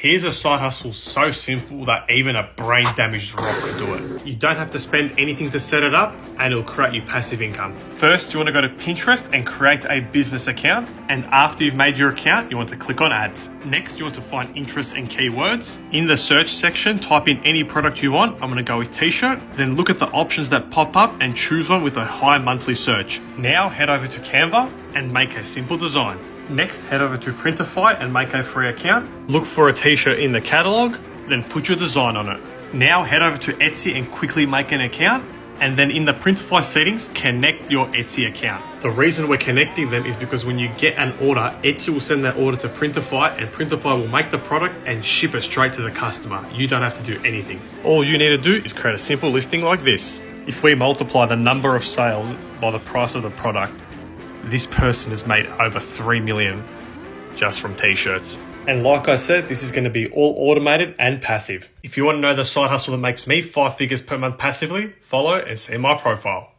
Here's a side hustle so simple that even a brain damaged rock could do it. You don't have to spend anything to set it up and it'll create you passive income. First, you want to go to Pinterest and create a business account. And after you've made your account, you want to click on ads. Next, you want to find interests and keywords. In the search section, type in any product you want. I'm going to go with t-shirt. Then look at the options that pop up and choose one with a high monthly search. Now head over to Canva and make a simple design. Next, head over to Printify and make a free account. Look for a t-shirt in the catalog, then put your design on it. Now head over to Etsy and quickly make an account. And then in the Printify settings, connect your Etsy account. The reason we're connecting them is because when you get an order, Etsy will send that order to Printify and Printify will make the product and ship it straight to the customer. You don't have to do anything. All you need to do is create a simple listing like this. If we multiply the number of sales by the price of the product, this person has made over 3 million just from t-shirts. And like I said, this is going to be all automated and passive. If you want to know the side hustle that makes me 5 figures per month passively, follow and see my profile.